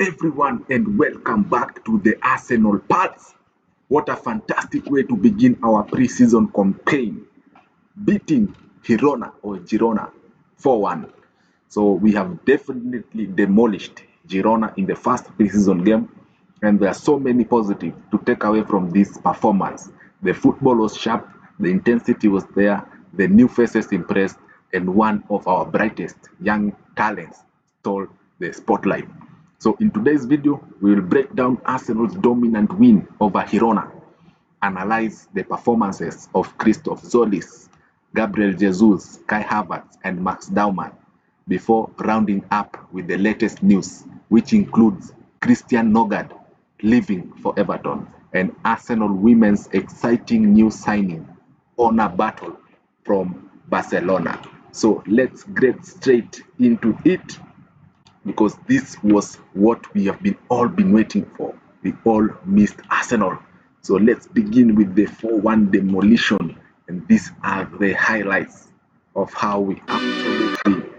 everyone, and welcome back to the Arsenal Pulse. What a fantastic way to begin our pre-season campaign, beating Girona 4-1. So we have definitely demolished Girona in the first pre-season game, and there are so many positives to take away from this performance. The football was sharp, the intensity was there, the new faces impressed, and one of our brightest young talents stole the spotlight. So in today's video, we will break down Arsenal's dominant win over Girona, analyze the performances of Christos Tzolis, Gabriel Jesus Kai Havertz, and Max Dowman, before rounding up with the latest news, which includes Christian Nørgaard leaving for Everton and Arsenal Women's exciting new signing, Ona Batlle from Barcelona. So let's get straight into it, because this was what we have all been waiting for. We all missed Arsenal. So let's begin with the 4-1 demolition, and these are the highlights of how we absolutely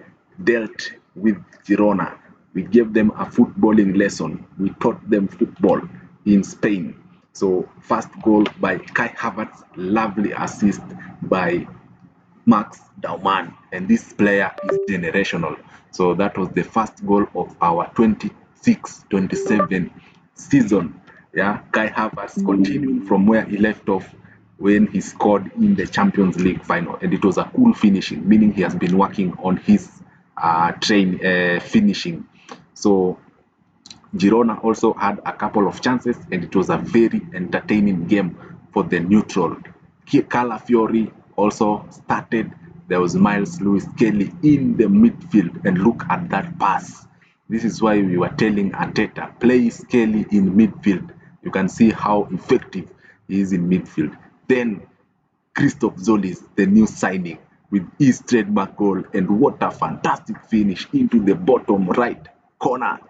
dealt with Girona. We gave them a footballing lesson. We taught them football in Spain. So first goal by Kai Havertz, lovely assist by Max Dowman, and this player is generational. So that was the first goal of our 26-27 season. Yeah, Kai Havertz continuing from where he left off when he scored in the Champions League final, and it was a cool finishing, meaning he has been working on his finishing. So Girona also had a couple of chances, and it was a very entertaining game for the neutral. Calafiori also started. There was Miles Lewis Kelly in the midfield, and look at that pass. This is why we were telling Arteta, play Kelly in midfield. You can see how effective he is in midfield. Then Christos Tzolis, the new signing, with his trademark goal, and what a fantastic finish into the bottom right corner.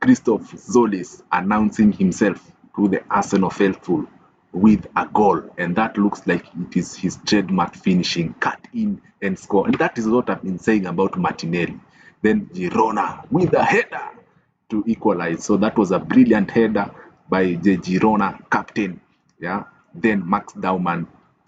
Christos Tzolis announcing himself to the Arsenal faithful with a goal, and that looks like it is his trademark finishing, cut in and score. And that is what I've been saying about Martinelli. Then Girona with a header to equalize. So that was a brilliant header by the Girona captain. Yeah. Then Max Dowman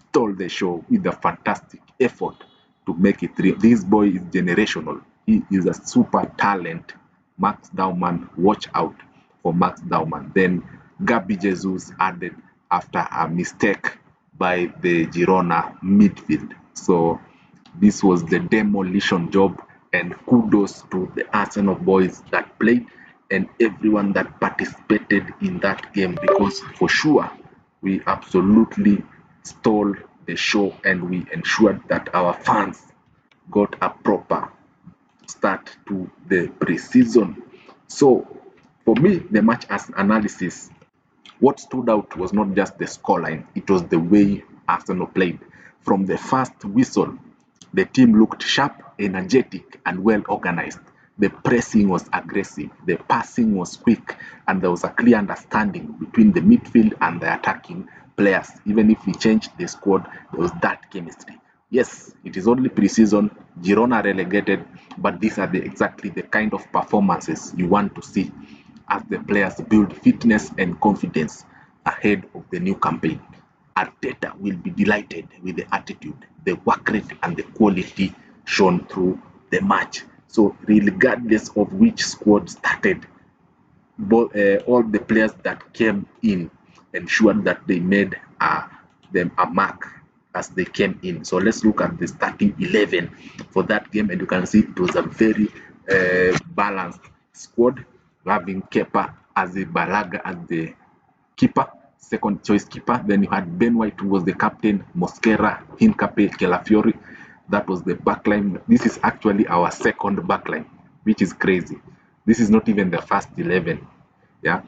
stole the show with a fantastic effort to make it real. This boy is generational. He is a super talent. Max Dowman, watch out for Max Dowman. Then Gabriel Jesus added after a mistake by the Girona midfield. So this was the demolition job, and kudos to the Arsenal boys that played and everyone that participated in that game, because for sure we absolutely stole the show, and we ensured that our fans got a proper start to the pre-season. So for me, the match as analysis, what stood out was not just the scoreline, it was the way Arsenal played. From the first whistle, the team looked sharp, energetic, and well organized. The pressing was aggressive, the passing was quick, and there was a clear understanding between the midfield and the attacking players. Even if we changed the squad, there was that chemistry. Yes, it is only pre-season, Girona relegated, but these are exactly the kind of performances you want to see as the players build fitness and confidence ahead of the new campaign. Arteta will be delighted with the attitude, the work rate, and the quality shown through the match. So regardless of which squad started, all the players that came in ensured that they made them a mark as they came in. So let's look at the starting 11 for that game, and you can see it was a very balanced squad, having Kepa as a Balaga as the keeper, second choice keeper. Then you had Ben White, who was the captain, Mosquera, Hincapié, Calafiori. That was the backline. This is actually our second backline, which is crazy. This is not even the first 11. Yeah,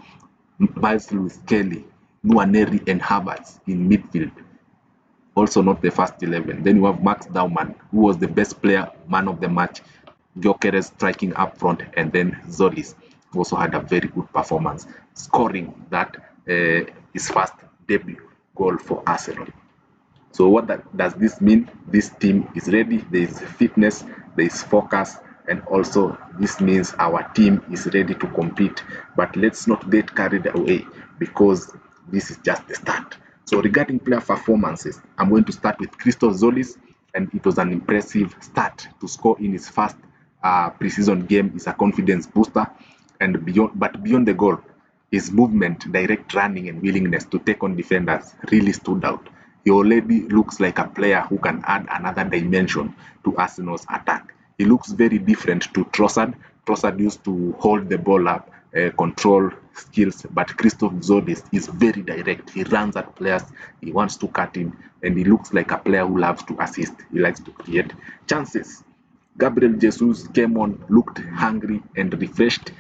Miles Lewis Kelly, Nwaneri, and Havertz in midfield. Also not the first 11. Then you have Max Dowman, who was the best player, man of the match, Gyökeres striking up front, and then Tzolis also had a very good performance, scoring that his first debut goal for Arsenal. So what does this mean? This team is ready. There is fitness, there is focus, and also this means our team is ready to compete. But let's not get carried away because this is just the start. So regarding player performances, I'm going to start with Christos Tzolis, and it was an impressive start to score in his first preseason game. Is a confidence booster, and beyond the goal, his movement, direct running, and willingness to take on defenders really stood out. He already looks like a player who can add another dimension to Arsenal's attack. He looks very different to Trossard. Trossard used to hold the ball up, control skills, but Christoph Tzolis is very direct. He runs at players, he wants to cut in, and he looks like a player who loves to assist. He likes to create chances. Gabriel Jesus came on, looked hungry and refreshed.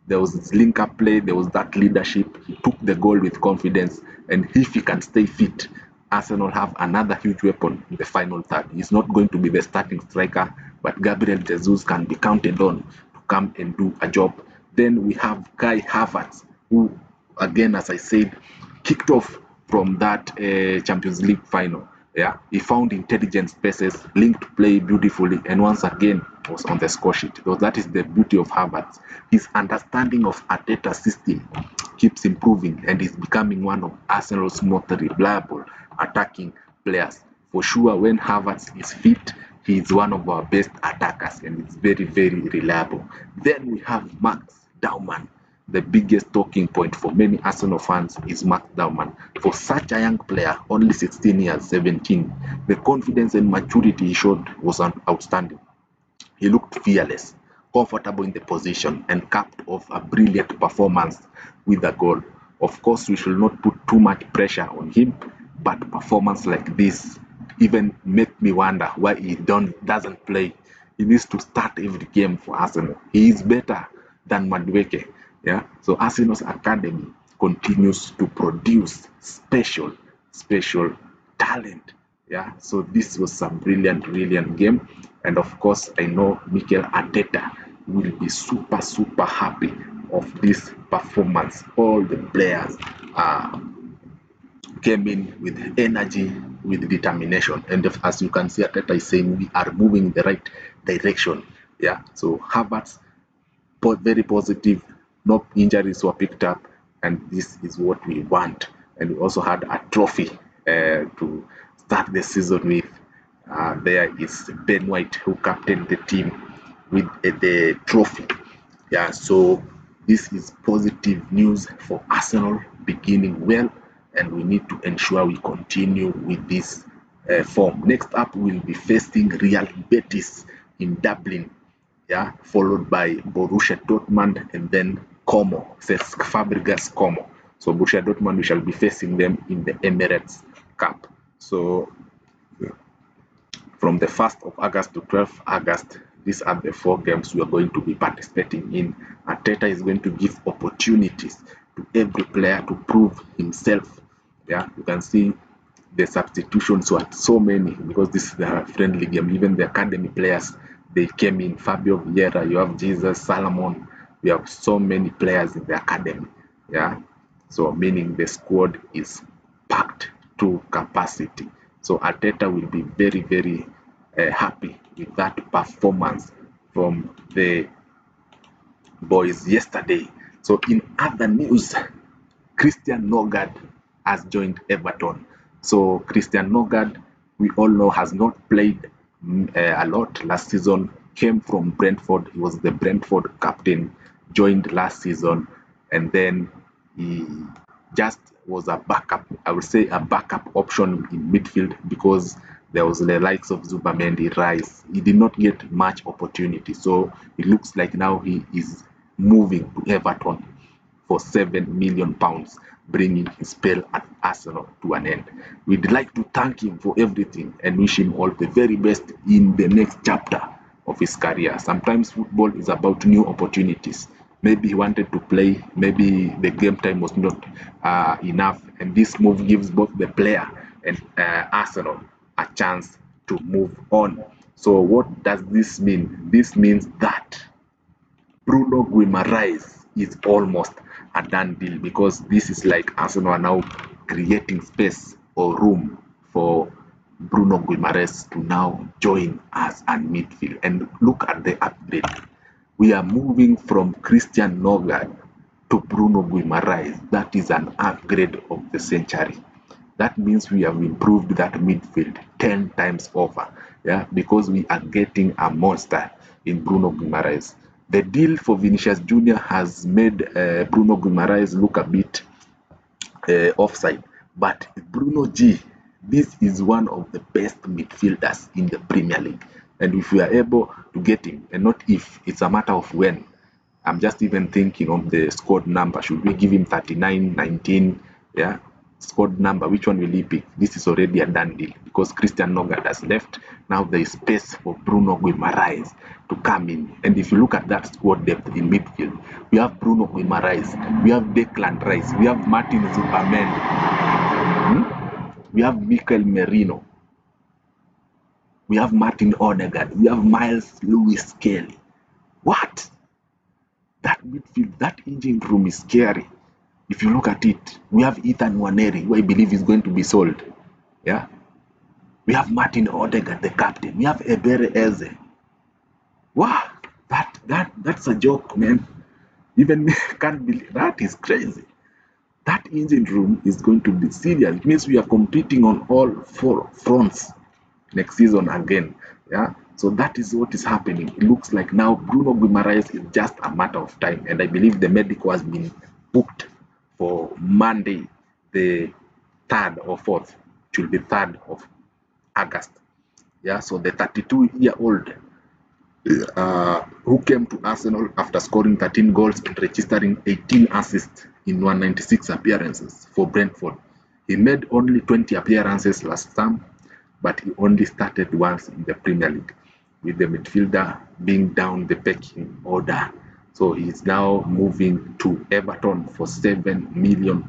There was this link up play, there was that leadership. He took the goal with confidence, and if he can stay fit, Arsenal have another huge weapon in the final third. He's not going to be the starting striker, but Gabriel Jesus can be counted on to come and do a job. Then we have Kai Havertz, who, again, as I said, kicked off from that Champions League final. Yeah, he found intelligent spaces, linked play beautifully, and once again was on the score sheet. So that is the beauty of Havertz. His understanding of Arteta's system keeps improving, and is becoming one of Arsenal's most reliable attacking players. For sure, when Havertz is fit, he is one of our best attackers, and it's very, very reliable. Then we have Max Dowman. The biggest talking point for many Arsenal fans is Max Dowman. For such a young player, only 16 years, 17, the confidence and maturity he showed was outstanding. He looked fearless, comfortable in the position, and capped off a brilliant performance with a goal. Of course, we should not put too much pressure on him, but performance like this even make me wonder why he doesn't play. He needs to start every game for Arsenal. He is better than Madueke. Yeah. So Arsenal's academy continues to produce special talent. Yeah. So this was a brilliant game. And of course, I know Mikel Arteta will be super happy of this performance. All the players came in with energy, with determination. And as you can see, Arteta is saying we are moving in the right direction. Yeah. So Havertz, very positive. No injuries were picked up, and this is what we want. And we also had a trophy to start the season with. There is Ben White, who captained the team with the trophy. Yeah, so this is positive news for Arsenal, beginning well, and we need to ensure we continue with this form. Next up, we'll be facing Real Betis in Dublin, yeah, followed by Borussia Dortmund and then Como, Cesc Fabregas Como. So Borussia Dortmund, we shall be facing them in the Emirates Cup. So from the 1st of August to 12th August, these are the 4 games we are going to be participating in. Arteta is going to give opportunities to every player to prove himself. Yeah, you can see the substitutions were so many because this is a friendly game. Even the academy players, they came in. Fabio Vieira, you have Jesus, Salomon. We have so many players in the academy. Yeah, so meaning the squad is packed to capacity. So Arteta will be very happy with that performance from the boys yesterday. So in other news, Christian Nørgaard has joined Everton. So Christian Nørgaard, we all know, has not played a lot last season. Came from Brentford. He was the Brentford captain. Joined last season, and then he just was a backup. I would say a backup option in midfield because there was the likes of Zubamendi, Rice. He did not get much opportunity. So it looks like now he is moving to Everton for £7 million, bringing his spell at Arsenal to an end. We'd like to thank him for everything and wish him all the very best in the next chapter of his career. Sometimes football is about new opportunities. Maybe he wanted to play, maybe the game time was not enough, and this move gives both the player and Arsenal a chance to move on. So what does this mean? This means that Bruno Guimaraes is almost a done deal because this is like Arsenal are now creating space or room for Bruno Guimaraes to now join us at midfield. And look at the upgrade. We are moving from Christian Nørgaard to Bruno Guimaraes. That is an upgrade of the century. That means we have improved that midfield 10 times over. Yeah, because we are getting a monster in Bruno Guimaraes. The deal for Vinicius Jr. has made Bruno Guimaraes look a bit offside. But Bruno G, this is one of the best midfielders in the Premier League. And if we are able to get him, and not if, it's a matter of when. I'm just even thinking of the squad number. Should we give him 39, 19? Yeah, squad number. Which one will he pick? This is already a done deal because Christian Nørgaard has left. Now there is space for Bruno Guimaraes to come in. And if you look at that squad depth in midfield, we have Bruno Guimaraes, we have Declan Rice, we have Martin Zubimendi, we have Mikel Merino, we have Martin Odegaard, we have Miles Lewis Kelly. What? That midfield, that engine room is scary. If you look at it, we have Ethan Nwaneri, who I believe is going to be sold. Yeah. We have Martin Odegaard, the captain. We have Ebere Eze. Wow, that's a joke, man. Even me can't believe that is crazy. That engine room is going to be serious. It means we are competing on all four fronts next season again. Yeah. So that is what is happening. It looks like now Bruno Guimaraes is just a matter of time. And I believe the medical has been booked for Monday, the 3rd or 4th. It will be 3rd of August. Yeah, so the 32-year-old who came to Arsenal after scoring 13 goals and registering 18 assists in 196 appearances for Brentford. He made only 20 appearances last term, but he only started once in the Premier League, with the midfielder being down the pecking order. So he's now moving to Everton for £7 million,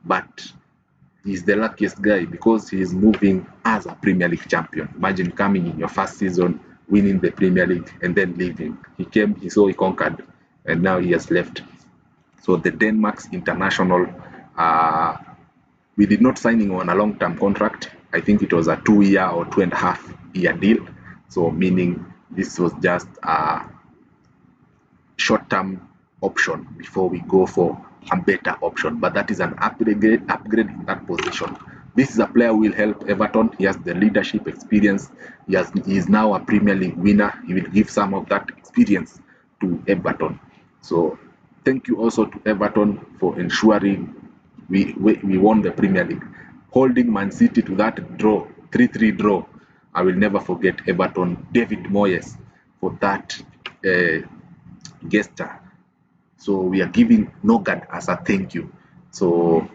but he's the luckiest guy because he's moving as a Premier League champion. Imagine coming in your first season, winning the Premier League, and then leaving. He came, he conquered, and now he has left. So the Denmark's international, we did not sign him on a long-term contract. I think it was a 2-year or 2.5-year deal. So meaning this was just a short-term option before we go for a better option. But that is an upgrade in that position. This is a player who will help Everton. He has the leadership experience. He is now a Premier League winner. He will give some of that experience to Everton. So thank you also to Everton for ensuring we won the Premier League. Holding Man City to that draw, 3-3 draw. I will never forget Everton, David Moyes, for that gesture. So we are giving Nørgaard as a thank you. So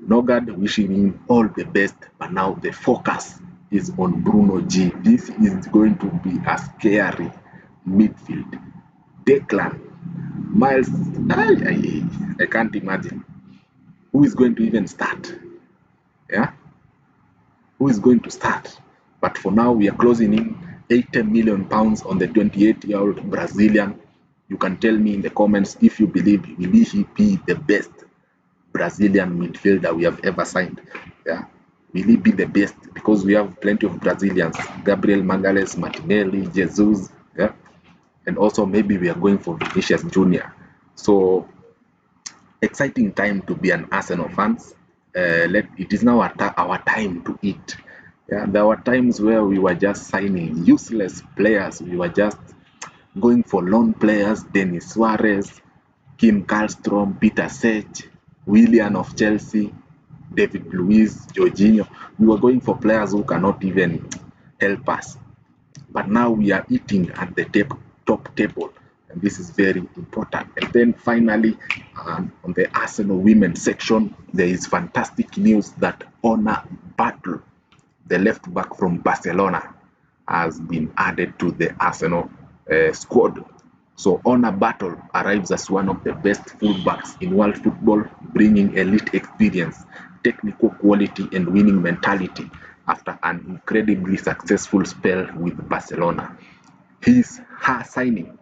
Nørgaard, wishing him all the best, but now the focus is on Bruno G. This is going to be a scary midfield. Declan, Miles, I can't imagine who is going to even start. Yeah, who is going to start? But for now, we are closing in £80 million on the 28-year-old Brazilian. You can tell me in the comments if you believe will he be the best Brazilian midfielder we have ever signed. Yeah, will he be the best? Because we have plenty of Brazilians: Gabriel Magalhães, Martinelli, Jesus. Yeah, and also maybe we are going for Vinicius Jr. So exciting time to be an Arsenal fans. It is now our time to eat. Yeah, there were times where we were just signing useless players. We were just going for loan players: Denis Suarez, Kim Karlstrom, Peter Sech, Willian of Chelsea, David Luiz, Jorginho. We were going for players who cannot even help us. But now we are eating at the top table, and this is very important. And then finally, on the Arsenal Women section, there is fantastic news that Ona Batlle, the left back from Barcelona, has been added to the Arsenal squad. So Ona Batlle arrives as one of the best fullbacks in world football, bringing elite experience, technical quality, and winning mentality after an incredibly successful spell with Barcelona. Her signing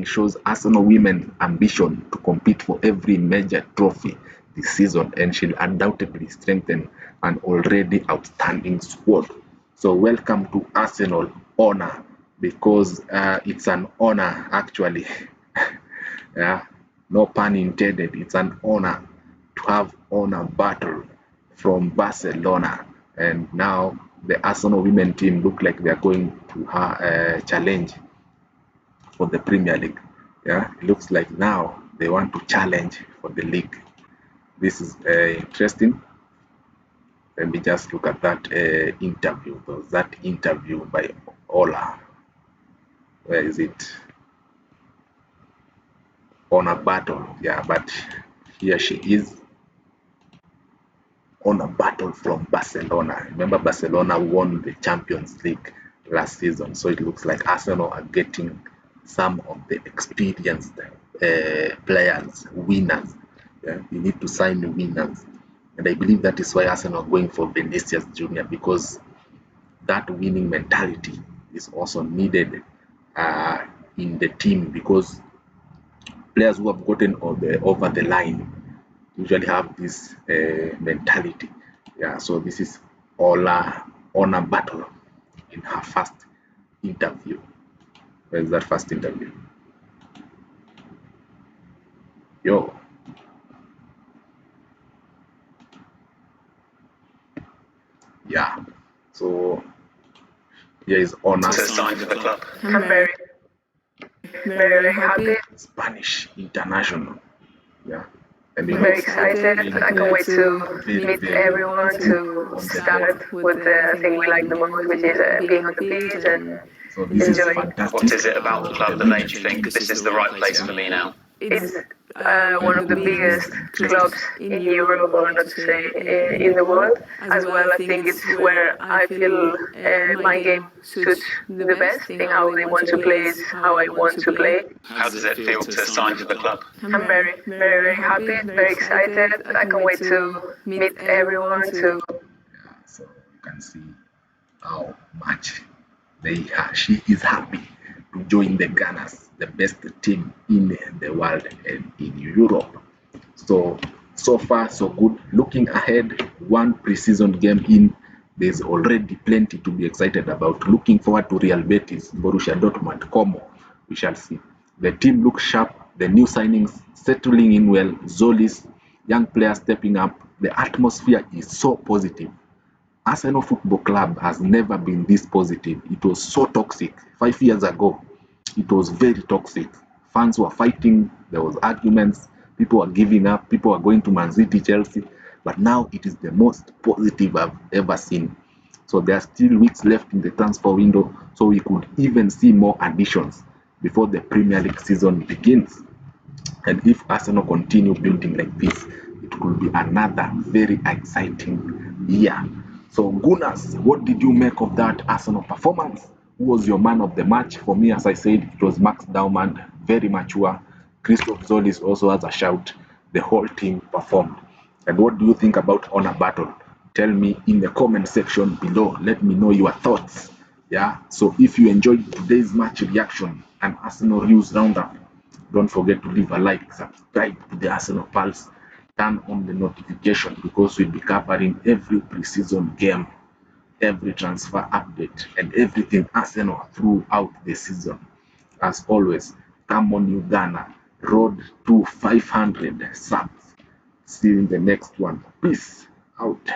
shows Arsenal Women's ambition to compete for every major trophy this season, and she'll undoubtedly strengthen an already outstanding squad. So welcome to Arsenal, Ona, because it's an honor actually. Yeah, no pun intended. It's an honor to have Ona Battle from Barcelona, and now the Arsenal women team look like they're going to challenge for the Premier League. Yeah, it looks like now they want to challenge for the league. This is interesting. Let me just look at that interview. That interview by Ola. Where is it? On a battle. Yeah, but here she is on a battle from Barcelona. Remember, Barcelona won the Champions League last season, so it looks like Arsenal are getting some of the experienced players, winners. Yeah, you need to sign the winners, and I believe that is why Arsenal are going for Vinicius Junior, because that winning mentality is also needed in the team, because players who have gotten over the line usually have this mentality. Yeah, so this is Ona Battle in her first interview. Where's that first interview? Yo. Yeah. So here is Ona. To sign for the club. I'm very happy. Spanish international. Yeah. And Very excited. I can't wait to meet everyone, to start with the thing we like the most, which is being on the pitch and so this enjoy. is fantastic. What is it about the club that made you think this is the right place for me now? It's one of the biggest clubs in Europe, or not to say in the world. As well, I think it's where I feel my game suits the best. I think how they want to play is how I want to play. How does it feel to sign for the club? I'm very happy, very excited. I can't wait to meet everyone. Yeah, so you can see how much she is happy to join the Gunners, the best team in the world and in Europe. So far so good. Looking ahead, one preseason game in, there's already plenty to be excited about. Looking forward to Real Betis, Borussia Dortmund, Como. We shall see. The team looks sharp. The new signings settling in well. Tzolis, young players stepping up. The atmosphere is so positive. Arsenal Football Club has never been this positive. It was so toxic 5 years ago. It was very toxic. Fans were fighting. There was arguments. People were giving up. People were going to Man City, Chelsea. But now it is the most positive I've ever seen. So there are still weeks left in the transfer window. So we could even see more additions before the Premier League season begins. And if Arsenal continue building like this, it could be another very exciting year. So Gunners, what did you make of that Arsenal performance? Who was your man of the match? For me, as I said, it was Max Dowman, very mature. Christos Tzolis also has a shout. The whole team performed. And what do you think about Ona Battle? Tell me in the comment section below. Let me know your thoughts. Yeah. So if you enjoyed today's match reaction and Arsenal news roundup, don't forget to leave a like, subscribe to the Arsenal Pulse, turn on the notification, because we'll be covering every preseason game, every transfer update, and everything Arsenal throughout the season. As always, come on Uganda, road to 500 subs. See you in the next one. Peace out.